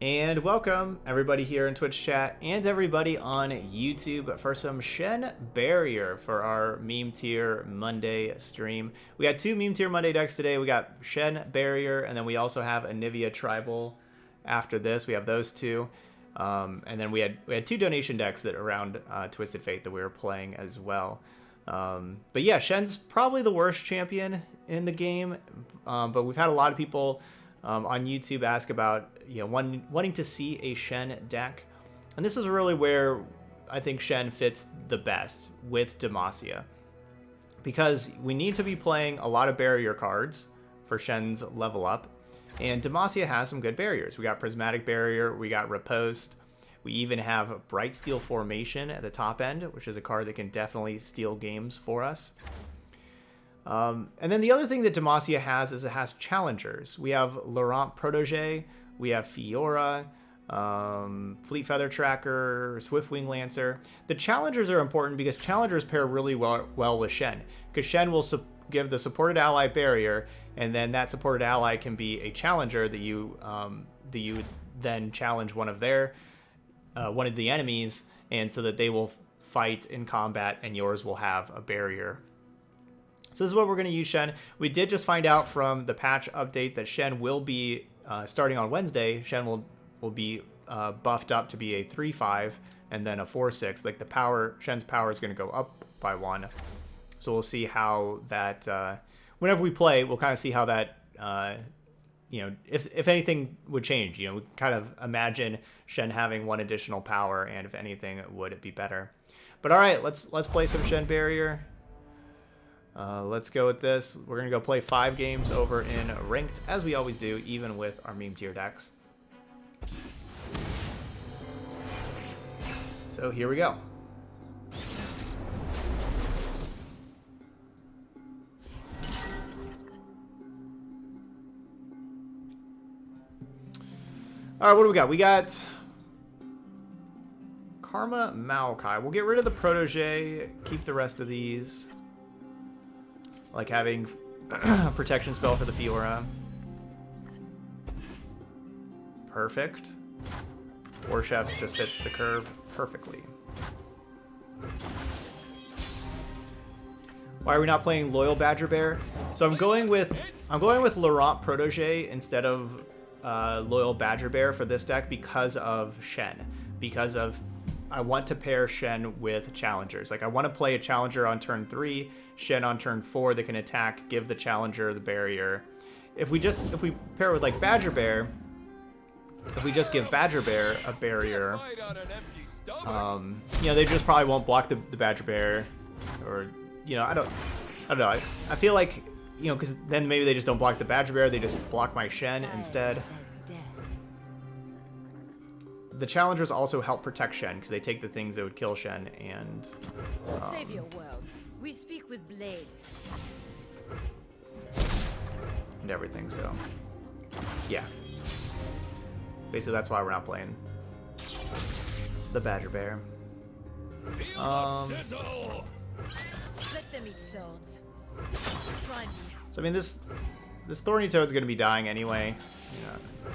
And welcome everybody here in Twitch chat and everybody on YouTube for some Shen Barrier for our Meme Tier Monday stream. We got two Meme Tier Monday decks today. We got Shen Barrier, and then we also have Anivia Tribal after this. We have those two. And then we had two donation decks that around Twisted Fate that we were playing as well. But yeah, Shen's probably the worst champion in the game. But we've had a lot of people on YouTube ask about wanting to see a Shen deck, and this is really where I think Shen fits the best with Demacia, because we need to be playing a lot of barrier cards for Shen's level up, and Demacia has some good barriers. We got Prismatic Barrier, we got Riposte, we even have Bright Steel Formation at the top end, which is a card that can definitely steal games for us. And then the other thing that Demacia has is it has challengers. We have Laurent Protégé, we have Fiora, Fleet Feather Tracker, Swiftwing Lancer. The challengers are important because challengers pair really well with Shen, because Shen will give the supported ally barrier, and then that supported ally can be a challenger that you would then challenge one of the enemies, and so that they will fight in combat and yours will have a barrier. So this is what we're going to use Shen. We did just find out from the patch update that Shen will be, starting on Wednesday, Shen will be buffed up to be a 3/5 and then a 4/6. Like Shen's power is going to go up by 1. So we'll see how that, whenever we play, we'll kind of see how that, if anything would change. We kind of imagine Shen having 1 additional power, and if anything, would it be better? But all right, let's play some Shen Barrier. Let's go with this. We're going to go play 5 games over in Ranked, as we always do, even with our Meme Tier decks. So here we go. Alright, what do we got? We got Karma Maokai. We'll get rid of the Protégé, keep the rest of these. Like having a protection spell for the Fiora. Perfect. War Chefs just fits the curve perfectly. Why are we not playing Loyal Badger Bear? So I'm going with Laurent Protégé instead of Loyal Badger Bear for this deck because of Shen. Because of I want to pair Shen with challengers. Like I want to play a challenger on turn 3, Shen on turn 4 that can attack, give the challenger the barrier. If we pair it with like Badger Bear, if we just give Badger Bear a barrier, they just probably won't block the Badger Bear, or I don't know. I feel like because then maybe they just don't block the Badger Bear, they just block my Shen instead. The challengers also help protect Shen because they take the things that would kill Shen and save your worlds. We speak with blades. And everything. So yeah, basically that's why we're not playing the Badger Bear. Let them eat swords. Try me. So I mean this Thorny Toad's gonna be dying anyway.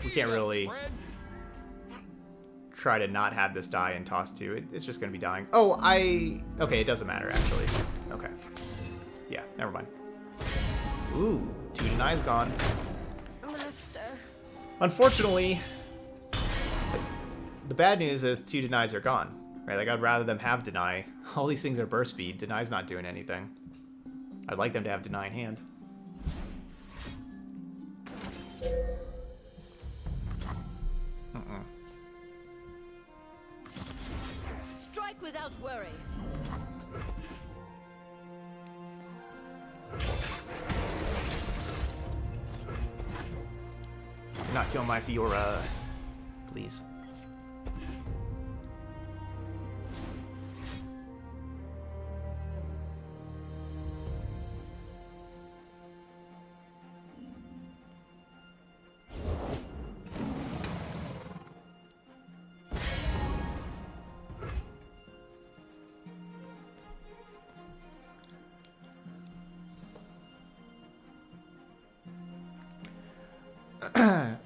We can't really try to not have this die and toss 2. It's just going to be dying. Oh, okay, it doesn't matter, actually. Okay. Yeah, never mind. Ooh, 2 denies gone. Master. Unfortunately, the bad news is 2 denies are gone. Right? Like, I'd rather them have deny. All these things are burst speed. Deny's not doing anything. I'd like them to have deny in hand. Strike without worry. Do not kill my Fiora, please.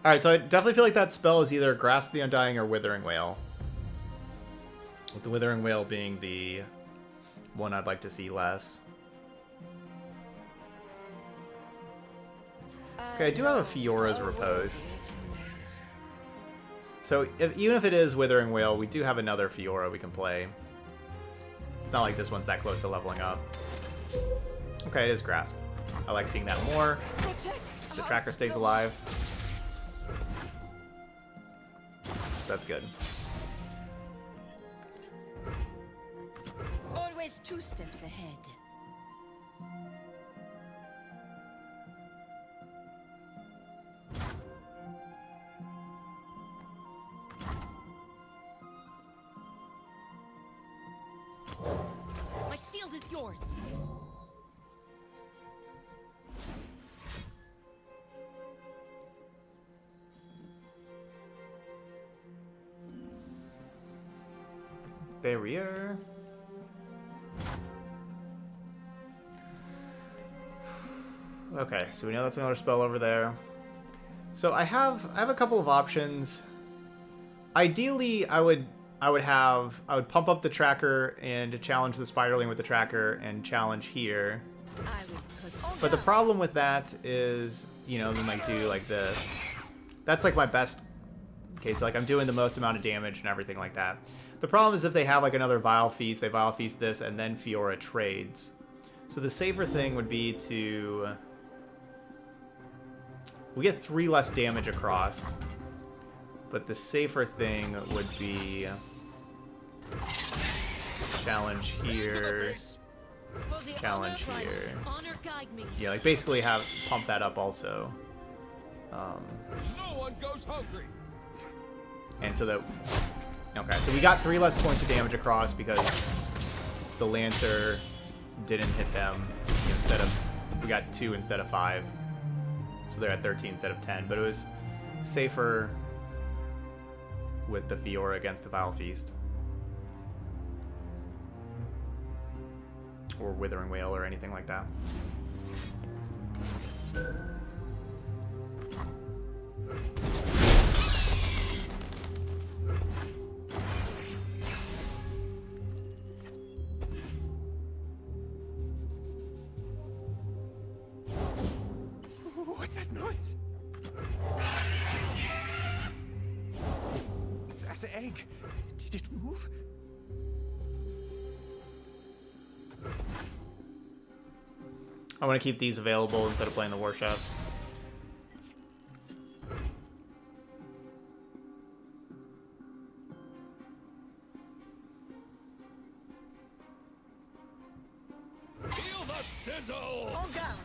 Alright, so I definitely feel like that spell is either Grasp the Undying or Withering Wail. With the Withering Wail being the one I'd like to see less. Okay, I do have a Fiora's Riposte. So even if it is Withering Wail, we do have another Fiora we can play. It's not like this one's that close to leveling up. Okay, it is Grasp. I like seeing that more. The tracker stays alive. That's good. Always 2 steps ahead. My shield is yours. Barrier. Okay, so we know that's another spell over there. So I have a couple of options. Ideally, I would pump up the tracker and challenge the Spiderling with the tracker and challenge here. But the problem with that is, you know, they might do like this. That's like my best case. Like I'm doing the most amount of damage and everything like that. The problem is if they have like another Vile Feast, they Vile Feast this, and then Fiora trades. So the safer thing would be to... We get 3 less damage across. But the safer thing would be... Challenge here. Challenge here. Yeah, like basically have pump that up also. No one goes hungry. And so that... Okay, so we got 3 less points of damage across because the Lancer didn't hit them. Instead of... We got 2 instead of 5. So they're at 13 instead of 10. But it was safer with the Fiora against the Vile Feast. Or Withering Wail or anything like that. What's that noise? That egg. Did it move? I want to keep these available instead of playing the War Chefs. Feel the sizzle! On down.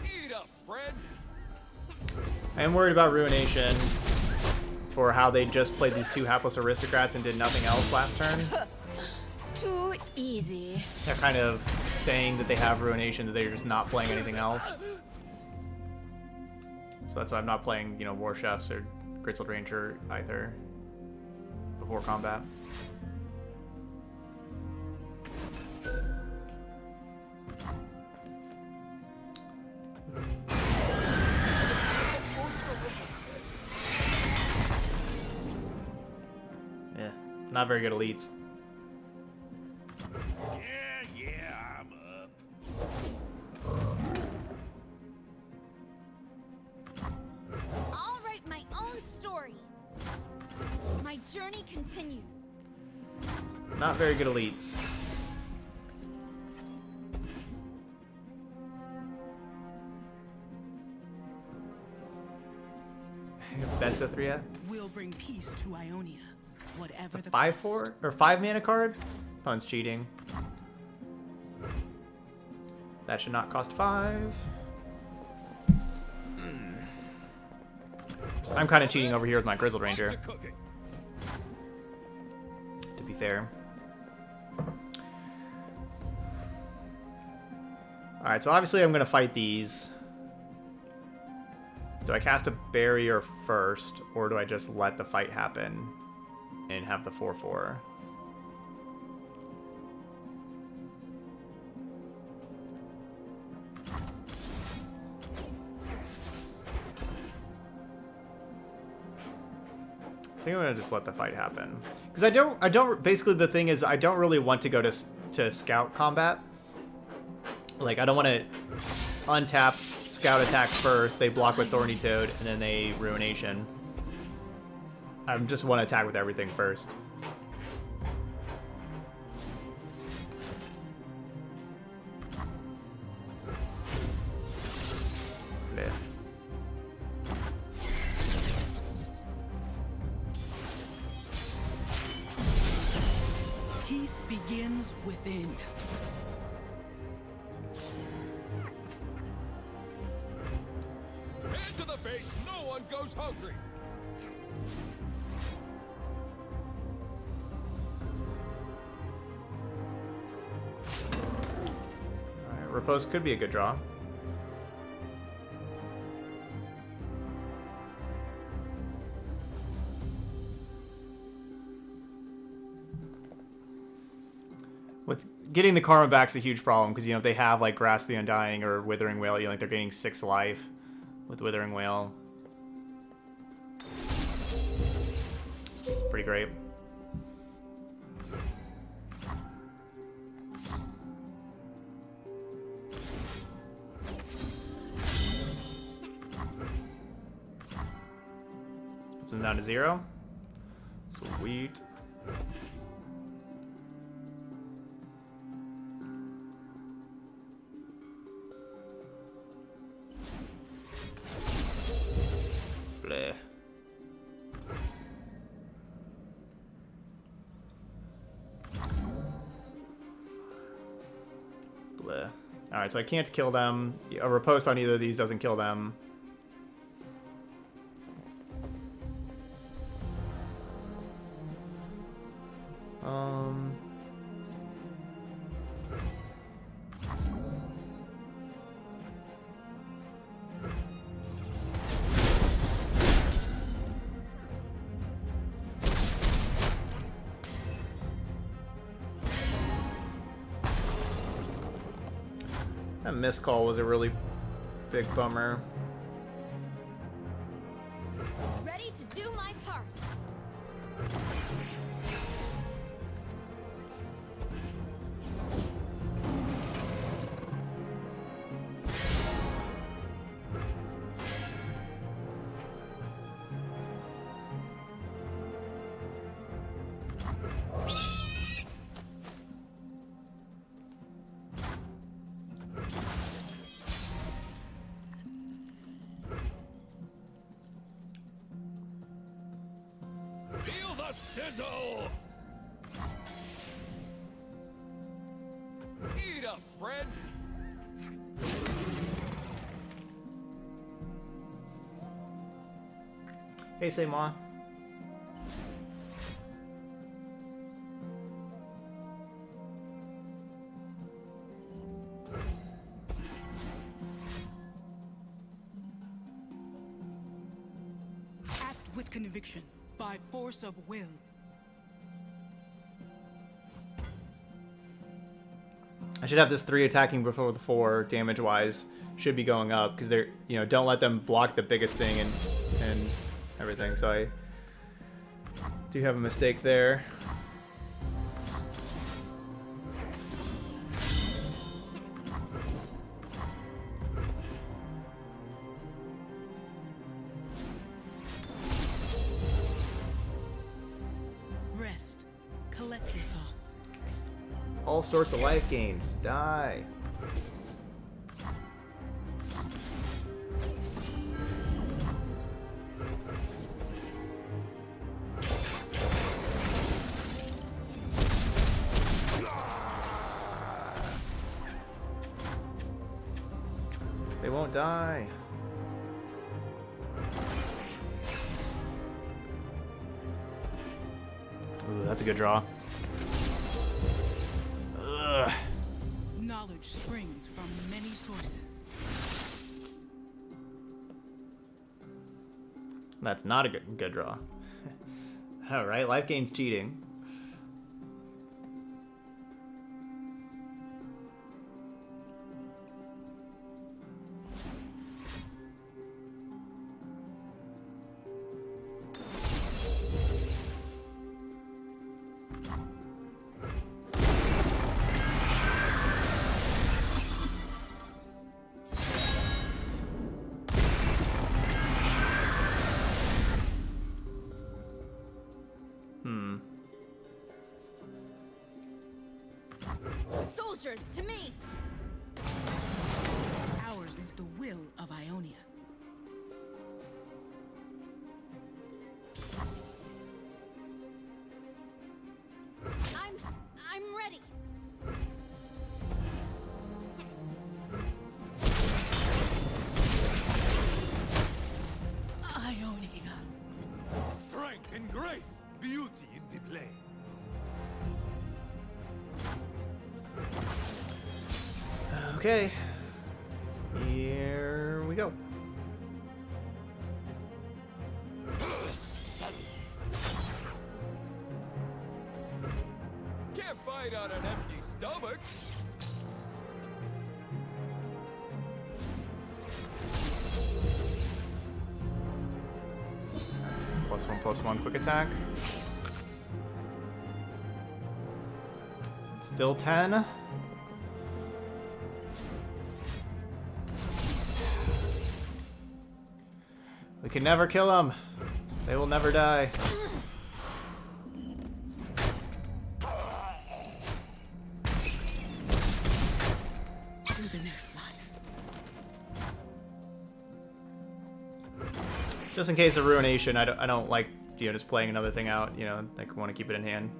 Eat up, friend! I am worried about Ruination for how they just played these 2 hapless aristocrats and did nothing else last turn. Too easy. They're kind of saying that they have Ruination, that they're just not playing anything else. So that's why I'm not playing, you know, War Chefs or Grizzled Ranger either before combat. Yeah, not very good elites. Yeah, I'm up. I'll write my own story. My journey continues. Not very good elites. Best of 3 yet? We'll bring peace to Ionia. Whatever the 5-4 or 5 mana card? Opponent's cheating. That should not cost 5. So I'm kind of cheating over here with my Grizzled Ranger, to be fair. Alright, so obviously I'm going to fight these. Do I cast a barrier first, or do I just let the fight happen and have the 4/4? I think I'm gonna just let the fight happen. Because I don't, basically the thing is I don't really want to go to scout combat. Like, I don't want to untap scout attack first, they block with Thorny Toad, and then they Ruination. I just want to attack with everything first. Bleh. Peace begins within. Hand to the face, no one goes hungry. Alright, Riposte could be a good draw. With getting the karma back's a huge problem because, you know, if they have like Grasp the Undying or Withering Wail, you know, like they're getting 6 life with Withering Wail. Pretty great. Puts them down to 0. Sweet. Bleh. Bleh. Alright, so I can't kill them. A Riposte on either of these doesn't kill them. That missed call was a really big bummer. Ready to do my part. Feel the sizzle! Eat up, friend! Hey, say Ma. Act with conviction, by force of will. I should have this 3 attacking before the 4 damage wise. Should be going up because they're, you know, don't let them block the biggest thing and everything. So I do have a mistake there. Rest. Collect your thoughts. All sorts of life gains. Die. They won't die. Ooh, that's a good draw. Ugh. Knowledge springs from many sources. That's not a good draw. All right, life gain's cheating. answers to me. Ours is the will of Ionia. I'm ready. Ionia. Strength and grace, beauty in the blade. Okay. Here we go. Can't fight on an empty stomach. +1/+1 quick attack. Still 10. We can never kill them. They will never die. To the next life. Just in case of ruination, I don't like, you know, just playing another thing out. You know, like want to keep it in hand.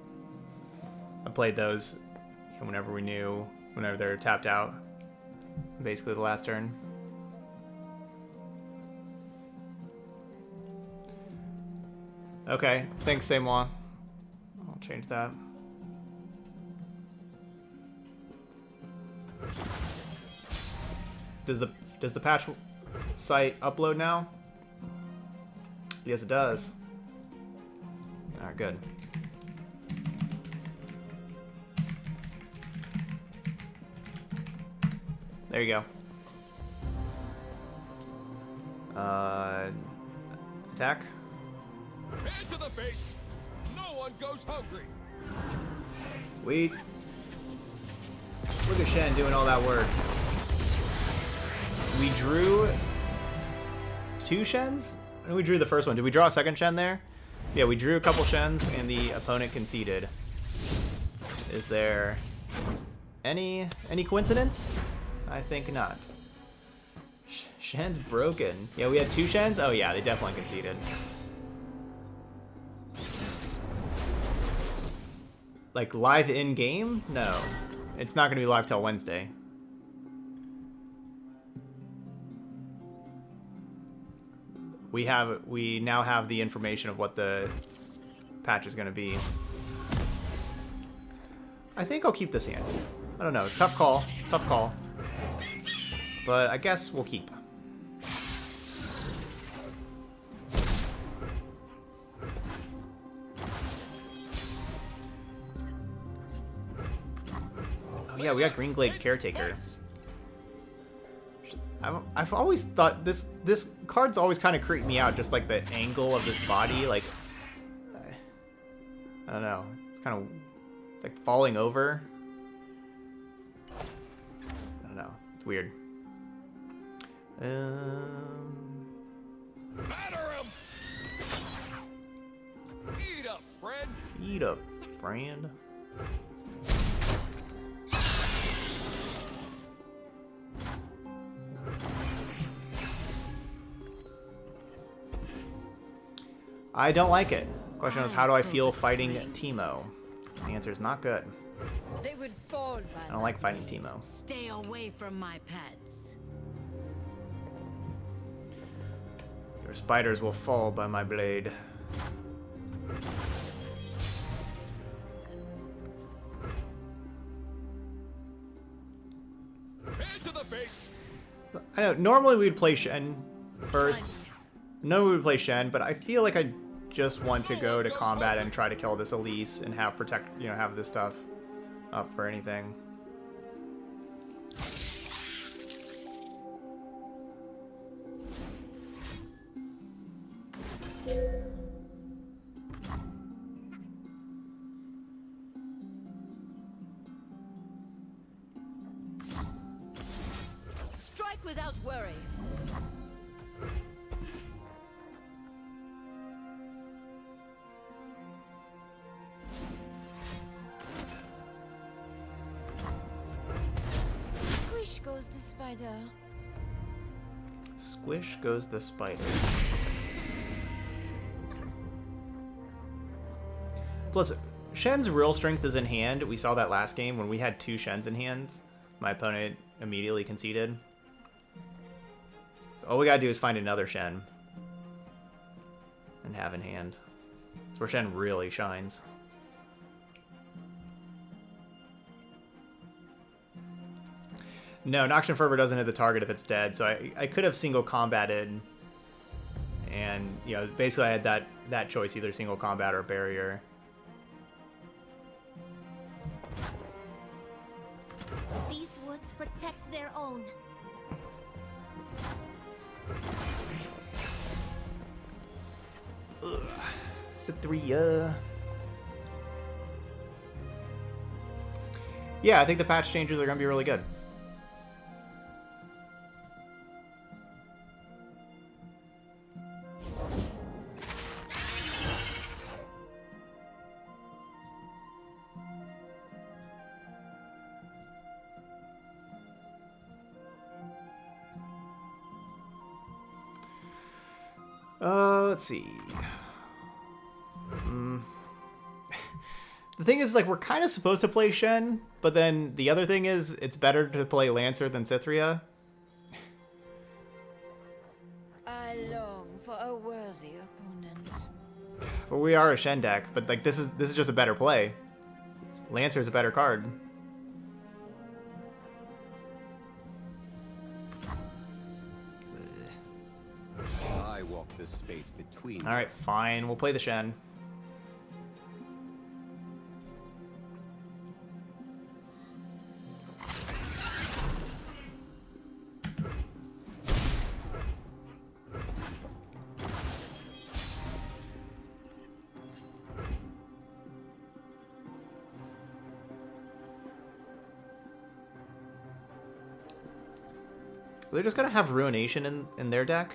I played those whenever they're tapped out. Basically the last turn. Okay, thanks, Semois. I'll change that. Does the patch site upload now? Yes, it does. Alright, good. There you go. Attack. Hand to the face. No one goes hungry. Sweet. Look at Shen doing all that work. We drew 2 Shens? I know we drew the first one. Did we draw a second Shen there? Yeah, we drew a couple Shens and the opponent conceded. Is there any coincidence? I think not. Shen's broken. Yeah, we had 2 Shens? Oh yeah, they definitely conceded. Like live in game? No. It's not gonna be live till Wednesday. We now have the information of what the patch is gonna be. I think I'll keep this hand. I don't know. Tough call. Tough call. But I guess we'll keep. Oh yeah, we got Green Glade Caretaker. I've always thought this card's always kind of creeped me out, just like the angle of this body, like I don't know, it's kind of like falling over. I don't know, it's weird. Batter him. Eat up, friend. Eat up, friend. I don't like it. Question is, how do I feel fighting Teemo? The answer is not good. They would fall by I don't like fighting Teemo. Stay away from my pets. Your spiders will fall by my blade. Hand to the face. I know, normally we'd play Shen first. No, we would play Shen, but I feel like I just want to go to combat and try to kill this Elise and have have this stuff up for anything. Strike without worry. spider. Squish goes the spider. Plus, Shen's real strength is in hand. We saw that last game when we had 2 Shens in hand. My opponent immediately conceded. So all we gotta do is find another Shen and have in hand. That's where Shen really shines. No, Noxian Fervor doesn't hit the target if it's dead, so I could have single combated, and you know, basically I had that choice, either single combat or barrier. These woods protect their own. Ugh. Cithria. Yeah, I think the patch changes are gonna be really good. Let's see. The thing is, like, we're kind of supposed to play Shen, but then the other thing is, it's better to play Lancer than Cithria. I long for a worthy opponent. Well, we are a Shen deck, but like this is just a better play. Lancer's a better card. I walk the space between. All right, fine. We'll play the Shen. They're just gonna have Ruination in their deck.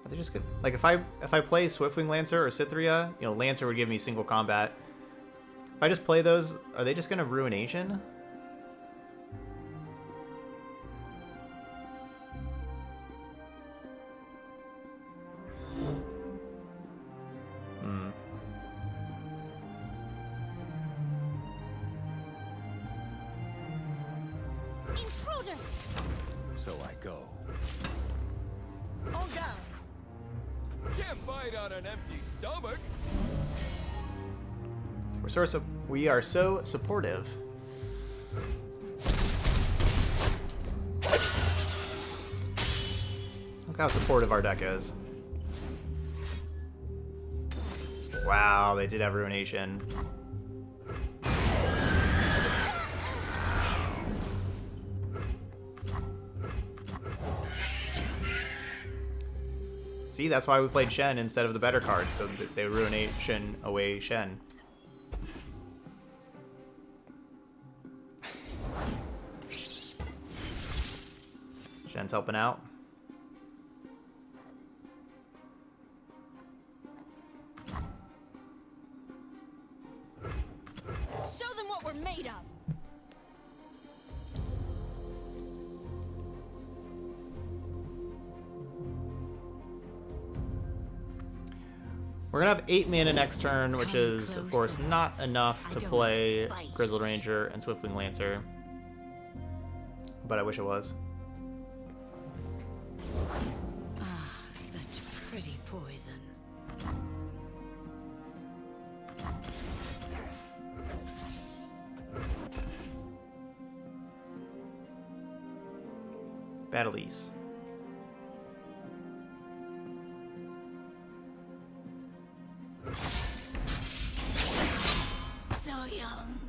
Are they just gonna, like, if I play Swiftwing Lancer or Cithria, you know, Lancer would give me single combat. If I just play those, are they just gonna Ruination? Intruders! So I go. All down. Can't fight on an empty stomach. We are so supportive. Look how supportive our deck is. Wow, they did have Ruination. See, that's why we played Shen instead of the better cards, so that they Ruination away Shen. Shen's helping out. Show them what we're made of. We're gonna have 8 mana next turn, which is, of course, not enough to play Grizzled Ranger and Swiftwing Lancer. But I wish it was. Ah, such pretty poison. Battle East. So young.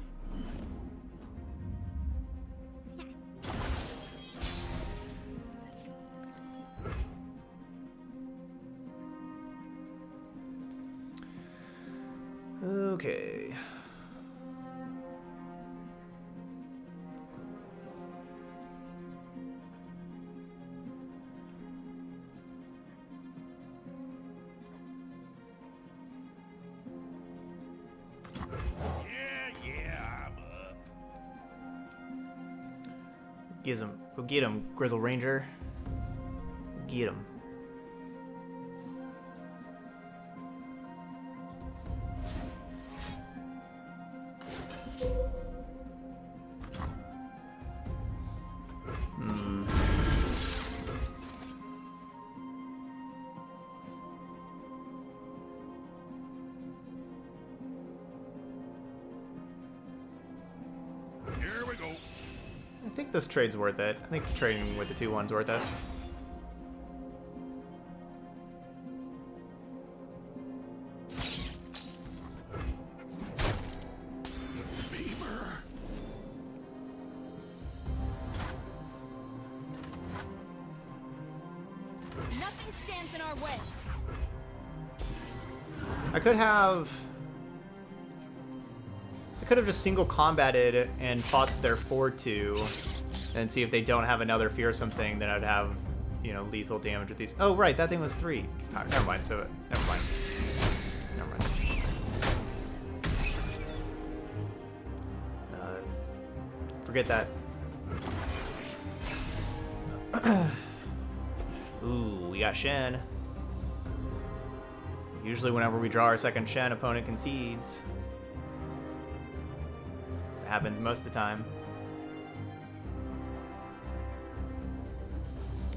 Okay. Go get him, Grizzle Ranger. Get him. Here we go. I think this trade's worth it. I think trading with the 2-1's worth it. Beamer. Nothing stands in our way. I could have... So I could have just single combated and fought their 4-2 and see if they don't have another fearsome thing, then I'd have, you know, lethal damage with these. Oh, right, that thing was 3. Oh, never mind, so never mind. Never mind. Forget that. Ooh, we got Shen. Usually whenever we draw our second Shen, opponent concedes. It happens most of the time.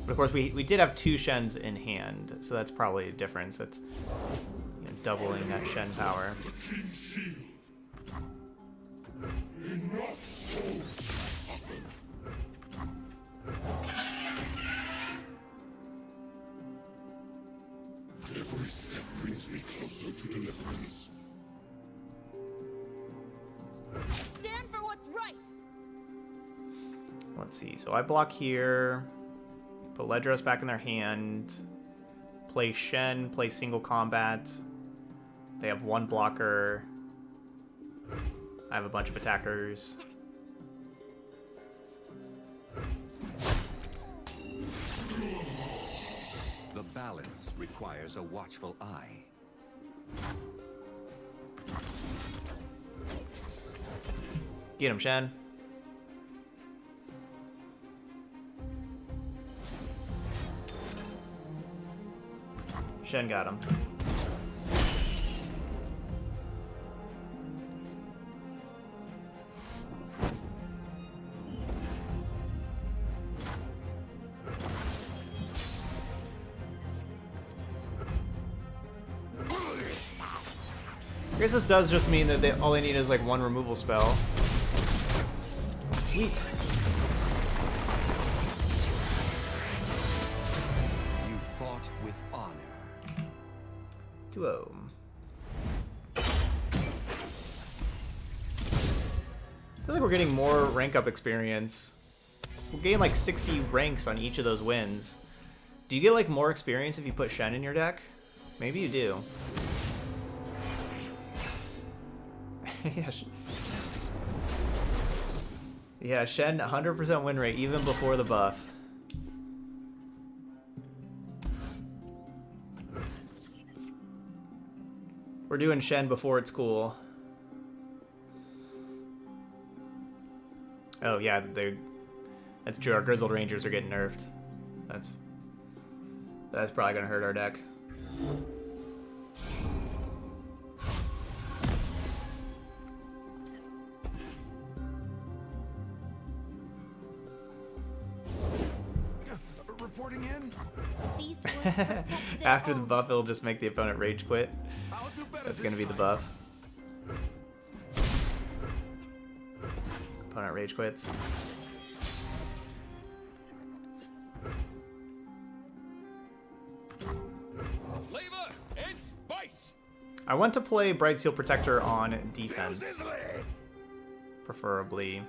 But of course, we did have 2 Shens in hand, so that's probably a difference. That's, you know, doubling that Shen power. Every step brings me closer to deliverance. Stand for what's right. Let's see. So I block here. Put Ledros back in their hand. Play Shen. Play single combat. They have 1 blocker. I have a bunch of attackers. The balance requires a watchful eye. Get him, Shen. Shen got him. I guess this does just mean that all they need is like 1 removal spell. Sweet. You fought with honor. Duo. I feel like we're getting more rank up experience. We're getting like 60 ranks on each of those wins. Do you get like more experience if you put Shen in your deck? Maybe you do. Yeah, Shen 100% win rate even before the buff. We're doing Shen before it's cool. Oh yeah, that's true. Our Grizzled Rangers are getting nerfed. That's probably gonna hurt our deck. Reporting in. These woods protect their After the own. buff, it'll just make the opponent rage quit. I'll do better. That's gonna be the buff. Opponent rage quits. Flavor and spice. I want to play Bright Seal Protector on defense, preferably.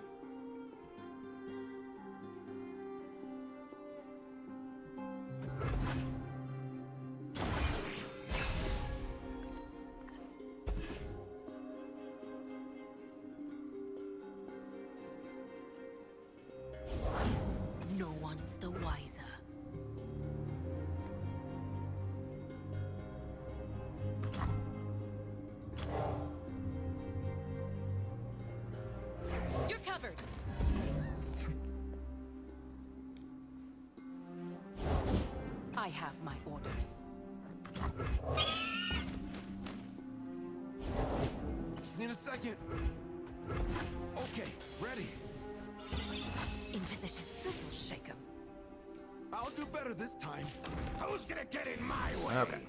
No one's the wiser. You're covered. I have my orders. Just need a second. Okay, ready. In position. This'll shake him. I'll do better this time. Who's gonna get in my way? Okay.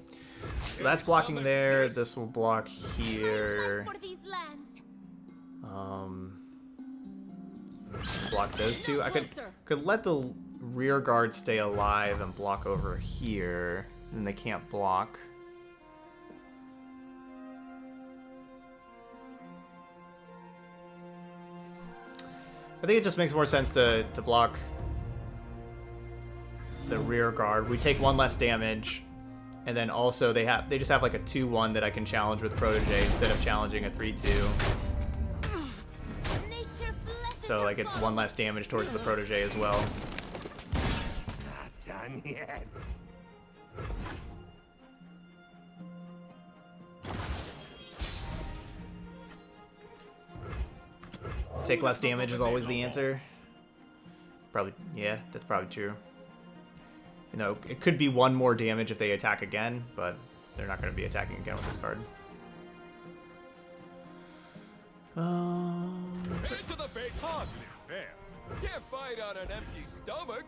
So that's blocking there. This will block here. For these lands. Block those two. I could let the rear guard stay alive and block over here. And they can't block. I think it just makes more sense to block the rear guard. We take one less damage, and then also they just have like a 2-1 that I can challenge with Protege instead of challenging a 3-2. So like it's one less damage towards the Protege as well. Not done yet. Take less damage is always the answer. Probably, yeah, that's probably true. You know, it could be one more damage if they attack again, but they're not going to be attacking again with this card. Head to the bait. Hardly fair. Can't fight on an empty stomach.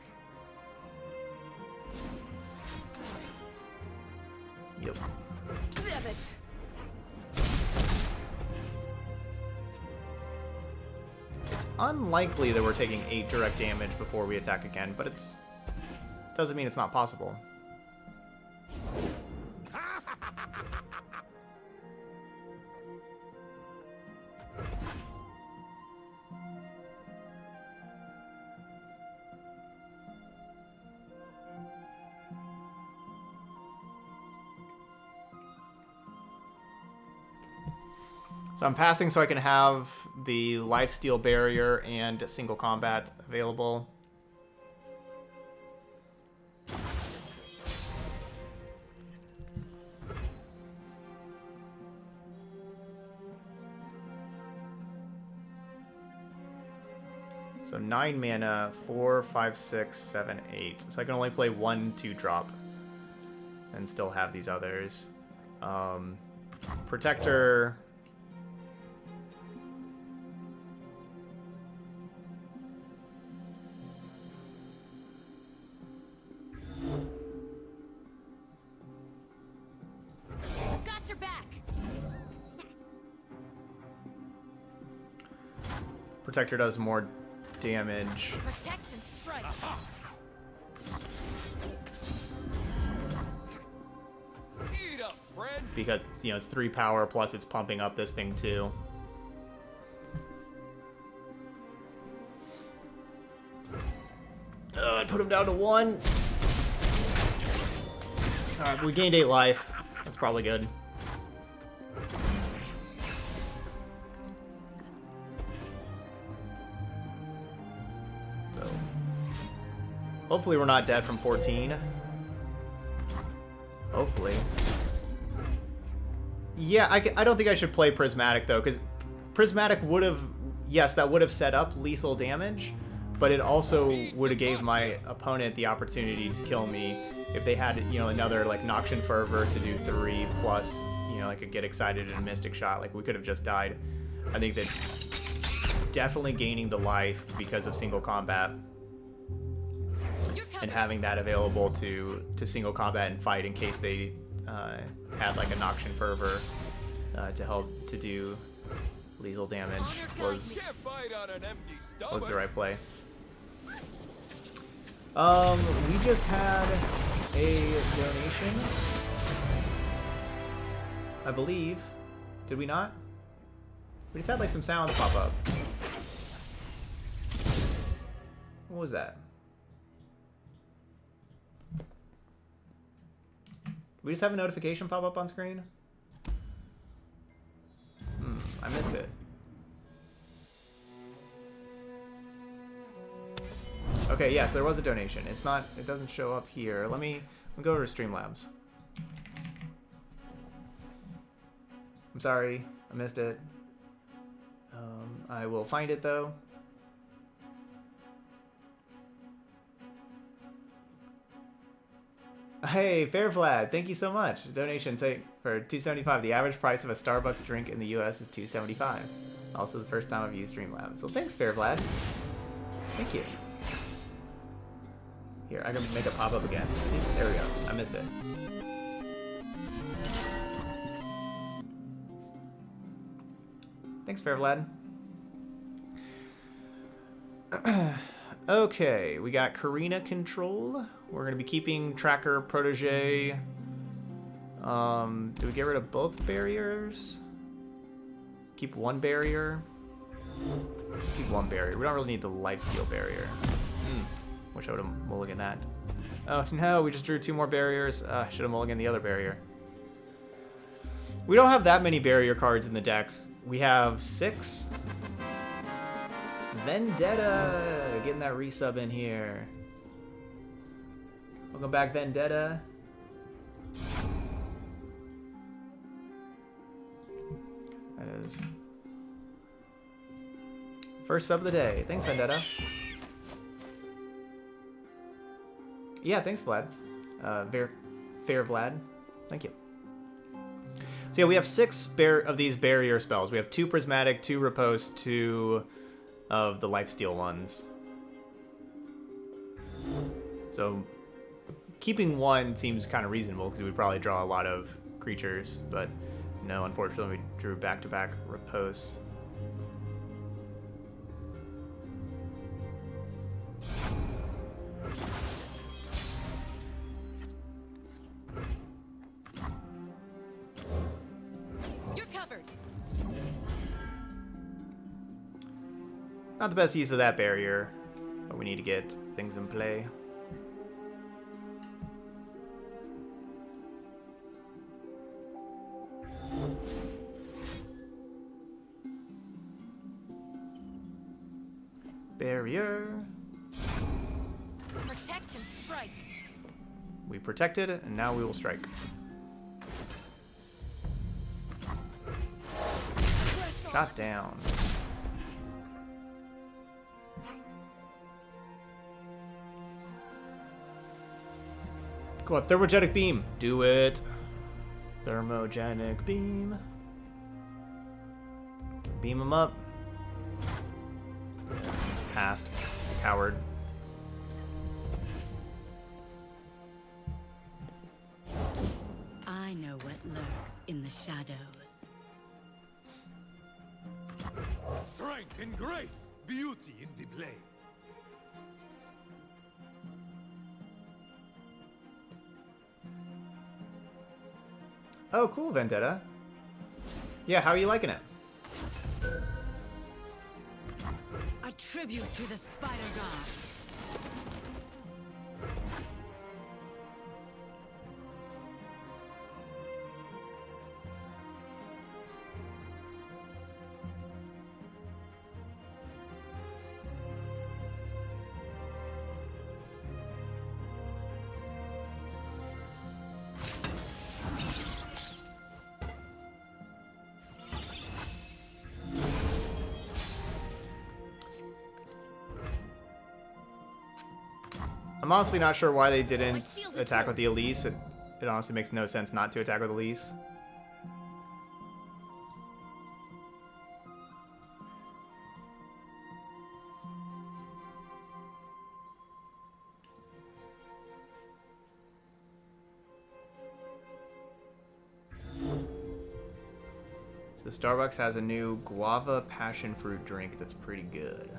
Yep. Damn it. It's unlikely that we're taking 8 direct damage before we attack again, but it's doesn't mean it's not possible. So I'm passing so I can have the lifesteal barrier and single combat available. So 9 mana, 4, 5, 6, 7, 8. So I can only play 1 2-drop and still have these others. Protector. Got your back. Protector does more damage. Protect and strike. Eat up, friend. Because it's 3 power plus it's pumping up this thing too. I put him down to 1. Alright, we gained 8 life. That's probably good. So, hopefully we're not dead from 14. Hopefully. Yeah, I don't think I should play Prismatic, though, because Prismatic would have... Yes, that would have set up lethal damage, but it also would have gave my opponent the opportunity to kill me if they had, another, like, Noxian Fervor to do 3, plus, I could get excited in a Mystic Shot. Like, we could have just died. I think that definitely gaining the life because of single combat and having that available to single combat and fight in case they had like a Noxian Fervor to help to do lethal damage was the right play. We just had a donation, I believe. Did we not? We just had like some sounds pop up. What was that? We just have a notification pop up on screen? I missed it. Okay, yes, there was a donation. It doesn't show up here. Let me go over to Streamlabs. I'm sorry, I missed it. I will find it though. Hey, Fair Vlad, thank you so much. Donation say for $2.75. The average price of a Starbucks drink in the U.S. is $2.75. Also, the first time I've used Streamlabs. So thanks, Fair Vlad. Thank you. Here, I can make it pop up again. There we go. I missed it. Thanks, Fair Vlad. Okay, we got Karina control. We're gonna be keeping Tracker, Protege. Do we get rid of both barriers? Keep one barrier. Keep one barrier. We don't really need the lifesteal barrier. Wish I would have mulliganed that. Oh no, we just drew 2 more barriers. Should have mulliganed the other barrier. We don't have that many barrier cards in the deck. We have 6. Vendetta! Getting that resub in here. Welcome back, Vendetta. That is first sub of the day. Thanks, Vendetta. Yeah, thanks, Vlad. Fair Vlad. Thank you. So yeah, we have 6 of these barrier spells. We have 2 prismatic, 2 riposte, 2 of the lifesteal ones. So keeping 1 seems kind of reasonable because we'd probably draw a lot of creatures, but no, unfortunately we drew back-to-back ripostes. Not the best use of that barrier, but we need to get things in play. Barrier. Protect and strike. We protected, and now we will strike. Shot down. Come on, thermogenic beam. Do it. Thermogenic beam. Beam him up. Passed. Coward. I know what lurks in the shadows. Strength and grace, beauty in the blade. Oh, cool, Vendetta. Yeah, how are you liking it? A tribute to the Spider God. I'm honestly not sure why they didn't attack with the Elise. It honestly makes no sense not to attack with Elise. So Starbucks has a new guava passion fruit drink that's pretty good.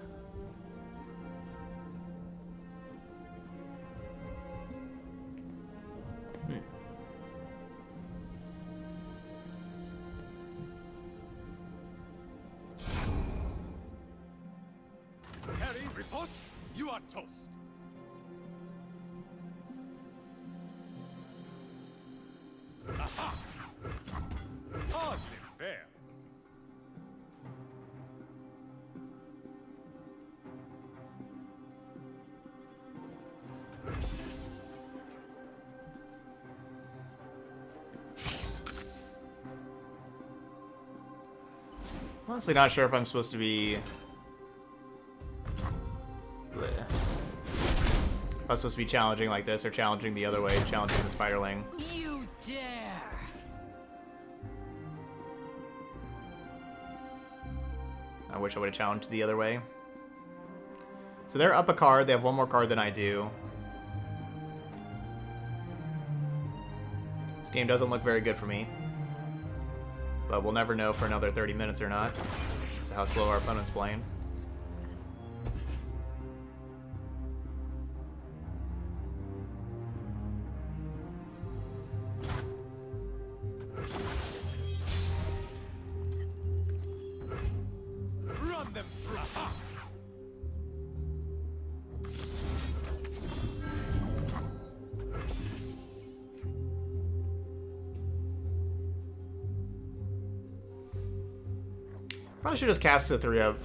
Harry, riposte, you are toast. Aha! Hardly fair. Honestly not sure if I'm supposed to be... I was supposed to be challenging like this or challenging the other way, challenging the spiderling. You dare! I wish I would have challenged the other way. So they're up a card. They have one more card than I do. This game doesn't look very good for me. But we'll never know for another 30 minutes or not. That's how slow our opponent's playing. Run them through. Aha! Probably should just cast the 3-up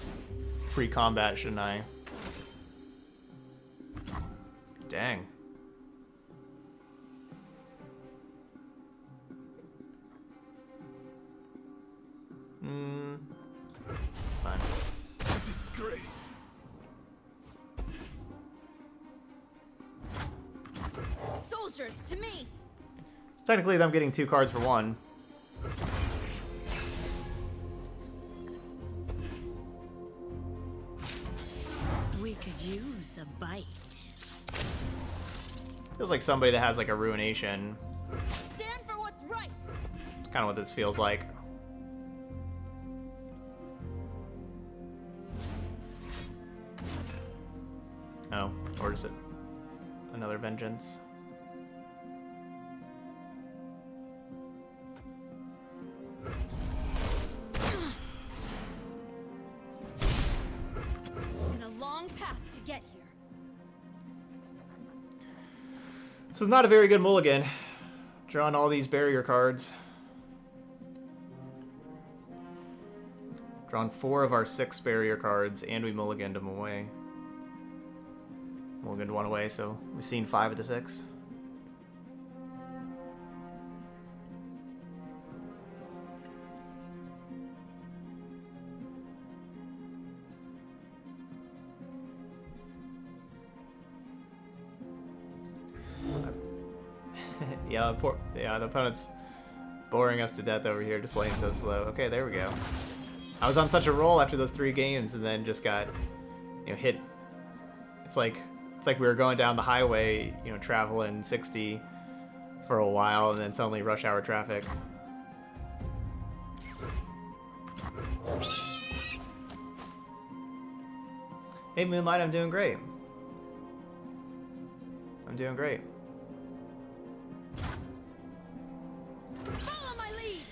pre-combat, shouldn't I? Dang. Fine. Disgrace. Soldiers, to me! So technically, I'm getting 2 cards for 1. We could use a bite. Feels like somebody that has like a ruination. Stand for what's right! It's kind of what this feels like. Oh, or is it another vengeance? And a long path to get here. This was not a very good mulligan. Drawing all these barrier cards. Drawn 4 of our 6 barrier cards, and we mulliganed them away. Mulliganed 1 away, so we've seen 5 of the 6. Yeah, the opponent's boring us to death over here, just playing so slow. Okay, there we go. I was on such a roll after those 3 games, and then just got, hit. It's like we were going down the highway, traveling 60 for a while, and then suddenly rush hour traffic. Hey Moonlight, I'm doing great. I'm doing great. Follow my lead!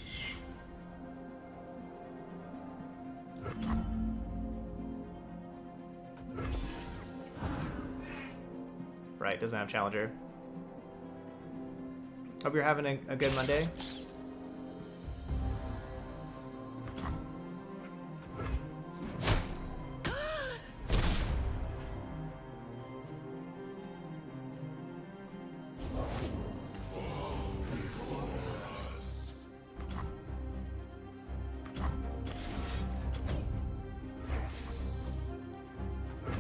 Right, doesn't have Challenger. Hope you're having a good Monday.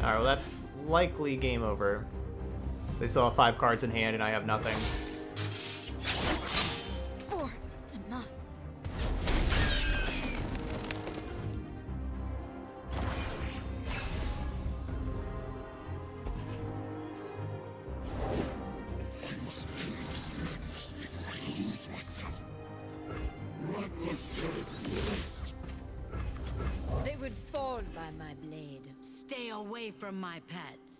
Alright, well that's likely game over. They still have 5 cards in hand and I have nothing. For Damas. They would fall by my blade. Stay away from my pets.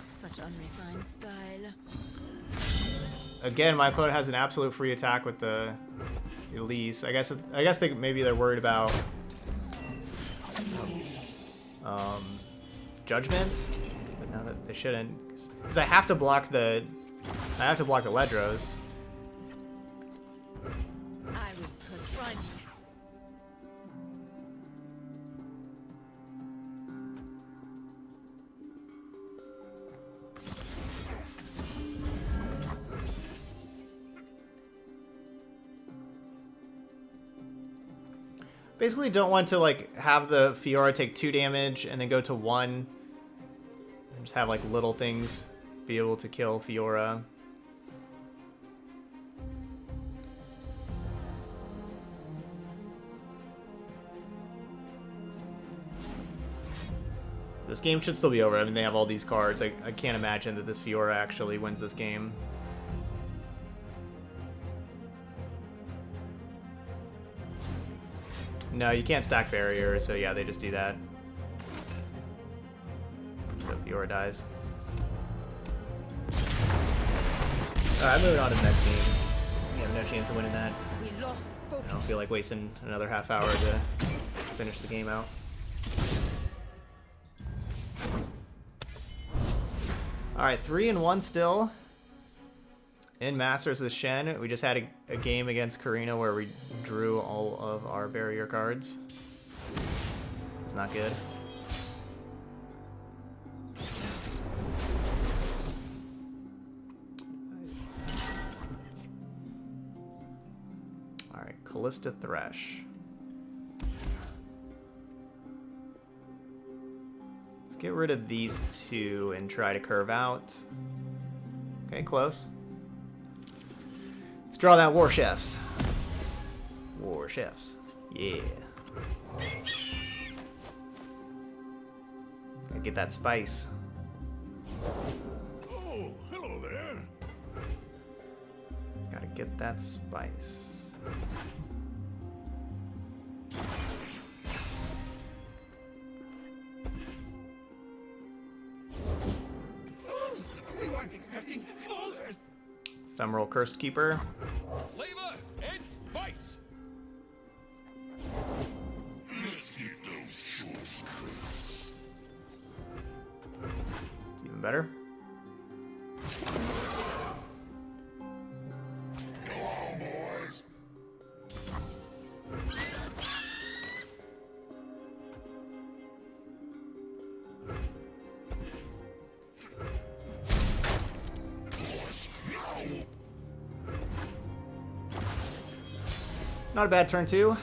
Such unrefined style. Again, my opponent has an absolute free attack with the Elise. I guess maybe they're worried about Judgment, but no, that they shouldn't, because I have to block the Ledros. I will confront you. Basically don't want to like have the Fiora take 2 damage and then go to 1. Just have like little things be able to kill Fiora. This game should still be over. I mean, they have all these cards. I can't imagine that this Fiora actually wins this game. No, you can't stack barriers, so yeah, they just do that. So Fiora dies. Alright, moving on to the next game. We have no chance of winning that. We lost focus. I don't feel like wasting another half hour to finish the game out. Alright, 3-1 still. In Masters with Shen, we just had a game against Karina where we drew all of our barrier cards. It's not good. Alright, Callista Thresh. Let's get rid of these 2 and try to curve out. Okay, close. Let's draw that War Chefs. War Chefs. Yeah. Gotta get that spice. Oh, hello there. Gotta get that spice. We weren't expecting callers. Ephemeral Cursed Keeper. Flavor and spice. Let's get those shortcuts. It's even better. Go on, boys. Not a bad turn 2.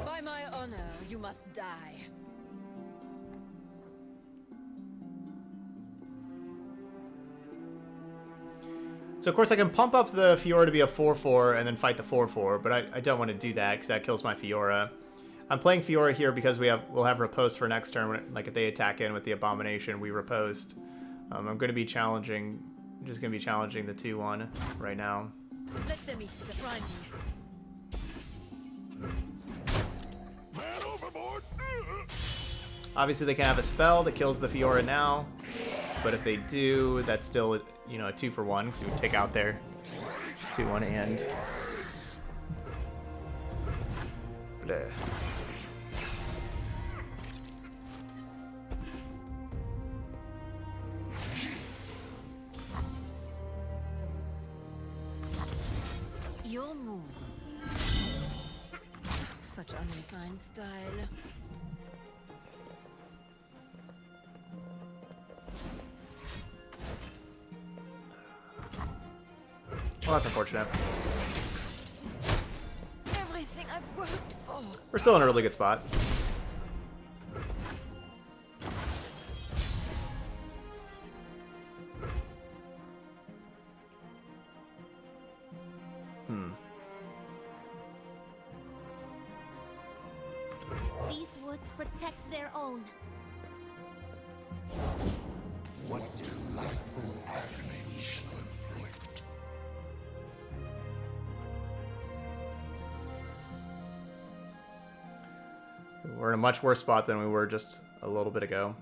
By my honor, you must die. So of course I can pump up the Fiora to be a 4-4 and then fight the 4-4, but I don't want to do that because that kills my Fiora. I'm playing Fiora here because we'll have riposte for next turn. Like if they attack in with the Abomination, we riposte. I'm going to be challenging, just going to be challenging the 2-1 right now. Let them eat. Try me. Man overboard. Obviously they can have a spell that kills the Fiora now, but if they do, that's still a 2-for-1 because you would take out their 2-1 and. Bleh. Your move. Such unrefined style. Well, that's unfortunate. Everything I've worked for. We're still in a really good spot. These woods protect their own. What delightful agony we shall inflict. We're in a much worse spot than we were just a little bit ago.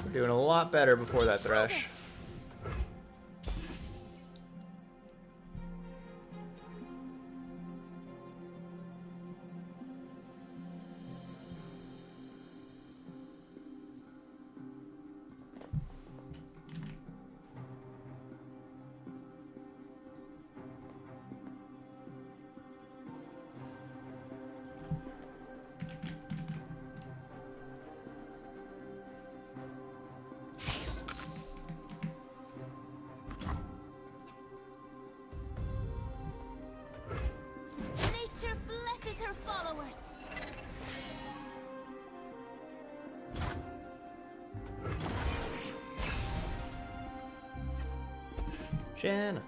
We're doing a lot better before that Thresh. Nature blesses her followers. Shen.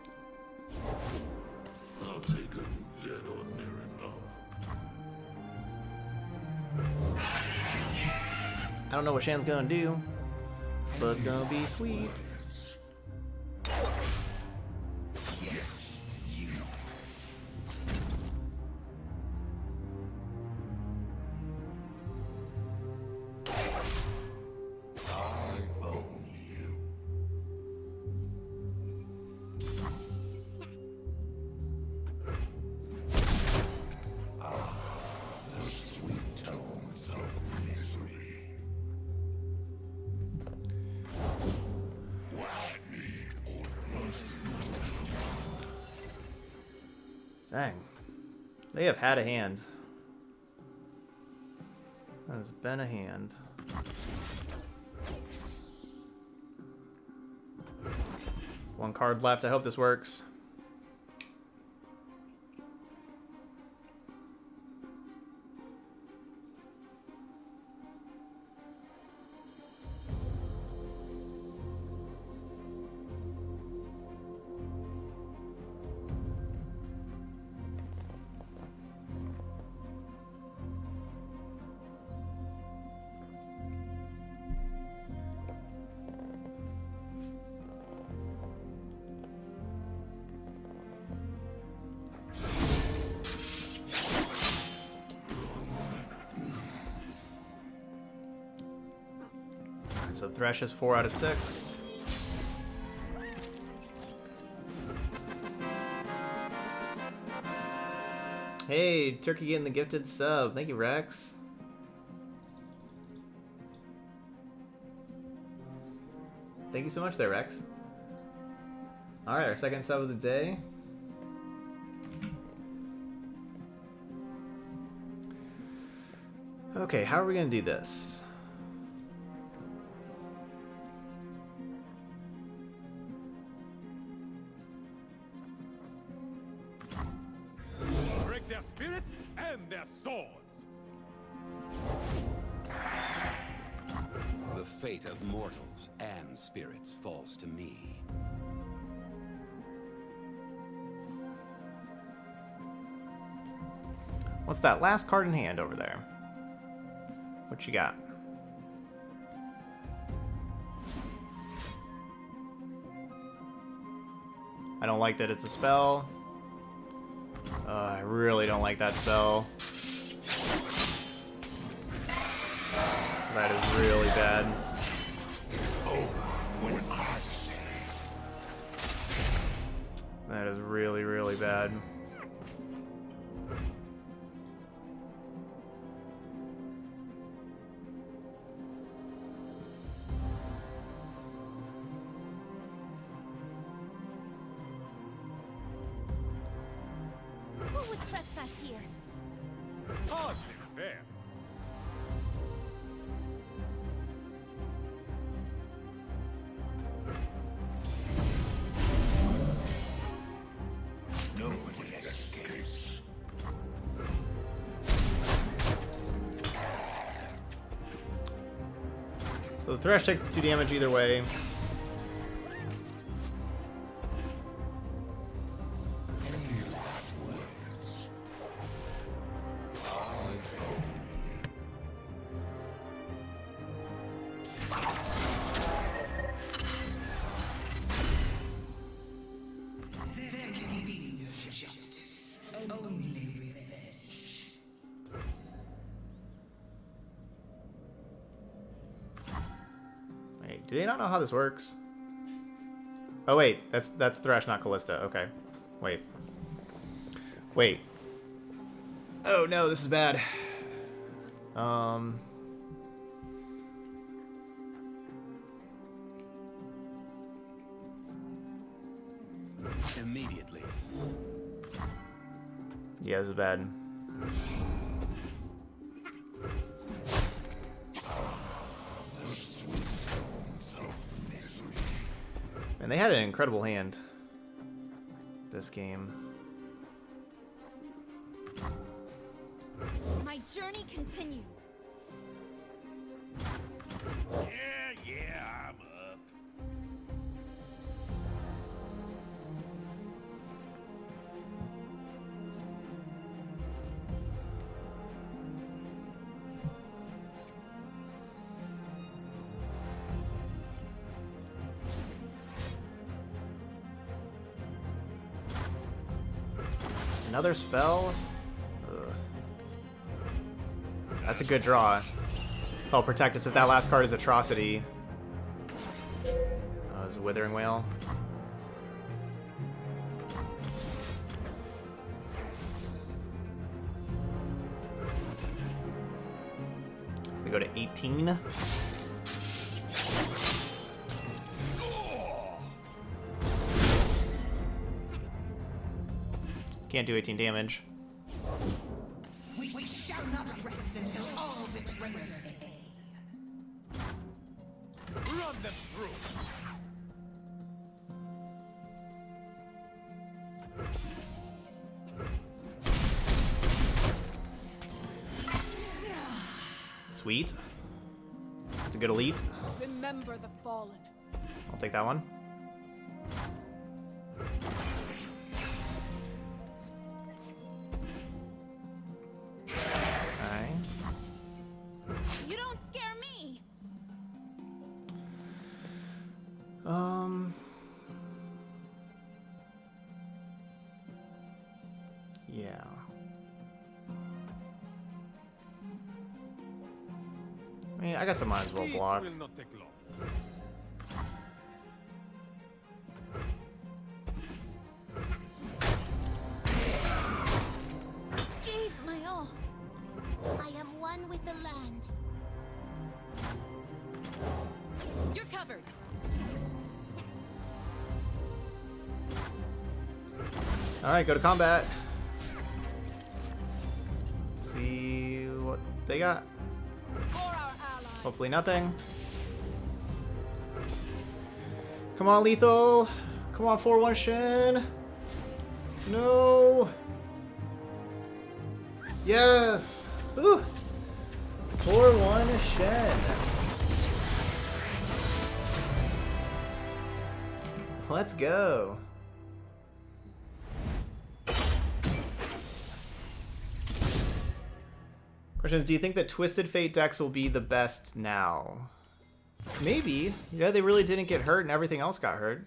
I'll take him dead or near enough. I don't know what Shen's gonna do, but it's gonna be sweet. Yes, you. I own you. The sweet tones of misery. I need organs. Dang. They have had a hand. That's been a hand. One card left. I hope this works. So Thresh is 4 out of 6. Hey, Turkey getting the gifted sub. Thank you, Rex. Thank you so much there, Rex. Alright, our second sub of the day. Okay, how are we going to do this? Break their spirits and their swords. The fate of mortals and spirits falls to me. What's that last card in hand over there? What you got? I don't like that it's a spell. I really don't like that spell. That is really bad. That is really, really bad. Who would trespass here? Hardly fair. Nobody escapes. So the Thresh takes the 2 damage either way. Any last words? There can be no justice, only revenge. Do they not know how this works? Oh wait, that's Thresh, not Callista. Okay. Wait. Wait. Oh no, this is bad. Immediately. Yeah, this is bad. And they had an incredible hand this game. My journey continues. Yeah, I'm up. Another spell? Ugh. That's a good draw. Help protect us if that last card is Atrocity. Oh, it's a Withering Whale. So they go to 18. Can't do 18 damage. We shall not rest until all betrayers pay. Run them through. Sweet. It's a good elite. Remember the fallen. I'll take that one. Okay. You don't scare me. Yeah. I mean, I guess I might as well This block. will not take long. Gave my all. I am one with the land. You're covered. Alright, go to combat. Let's see what they got. For our allies. Hopefully nothing. Come on, lethal. Come on, 4-1 Shen. No. Yes. Ooh. 4-1 Shen. Let's go. Question is, do you think that Twisted Fate decks will be the best now? Maybe. Yeah, they really didn't get hurt and everything else got hurt.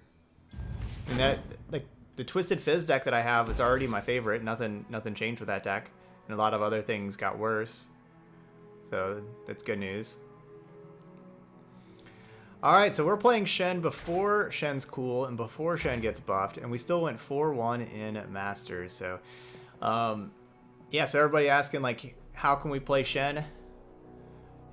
And that, like, the Twisted Fizz deck that I have is already my favorite. Nothing changed with that deck. And a lot of other things got worse. So, that's good news. Alright, so we're playing Shen before Shen's cool and before Shen gets buffed. And we still went 4-1 in Masters. So, yeah, so everybody asking, like, how can we play Shen?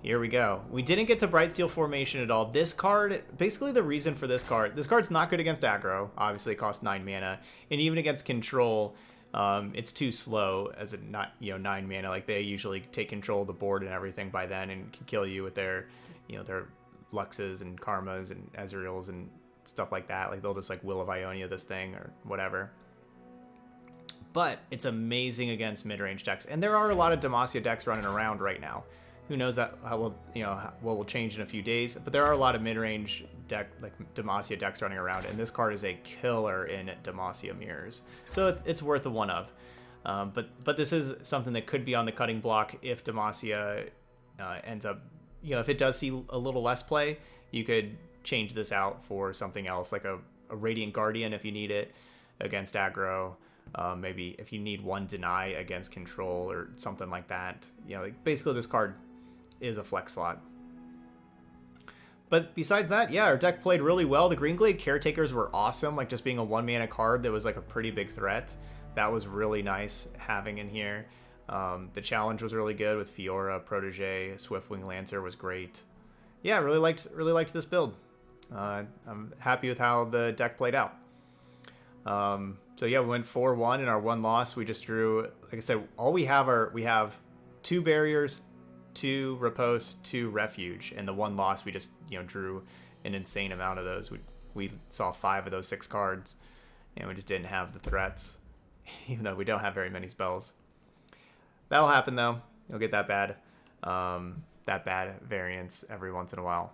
Here we go. We didn't get to Brightsteel Formation at all. This card, basically the reason for this card's not good against aggro. Obviously, it costs 9 mana. And even against control, it's too slow as a not 9 mana. Like, they usually take control of the board and everything by then and can kill you with their, their Luxes and Karmas and Ezreals and stuff like that. Like, they'll just, like, Will of Ionia this thing or whatever. But it's amazing against mid-range decks. And there are a lot of Demacia decks running around right now. Who knows that what will change in a few days. But there are a lot of mid-range deck, like Demacia decks running around. And this card is a killer in Demacia mirrors. So it's worth a one of. But this is something that could be on the cutting block if Demacia ends up, if it does see a little less play, you could change this out for something else, like a Radiant Guardian if you need it against aggro. Maybe if you need one deny against control or something like that. Like basically this card is a flex slot. But besides that, yeah, our deck played really well. The Greenglade Caretakers were awesome, like just being a 1-mana card that was like a pretty big threat. That was really nice having in here. The challenge was really good with Fiora, Protege, Swiftwing Lancer was great. Yeah, really liked this build. I'm happy with how the deck played out. So yeah, we went 4-1 in our one loss. We just drew, like I said, all we have 2 barriers, 2 riposte, 2 refuge, and the one loss we just drew an insane amount of those. We saw 5 of those 6 cards, and we just didn't have the threats, even though we don't have very many spells. That'll happen though. You'll get that bad variance every once in a while.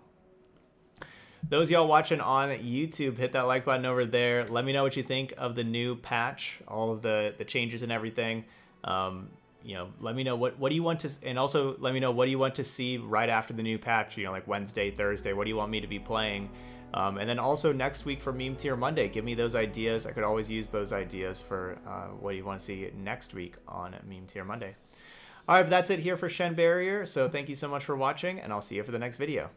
Those of y'all watching on YouTube, hit that like button over there. Let me know what you think of the new patch, all of the changes and everything. Let me know what do you want to, and also let me know what do you want to see right after the new patch, like Wednesday, Thursday, what do you want me to be playing? And then also next week for Meme Tier Monday, give me those ideas. I could always use those ideas for what do you want to see next week on Meme Tier Monday. All right, but that's it here for Shen Barrier. So thank you so much for watching, and I'll see you for the next video.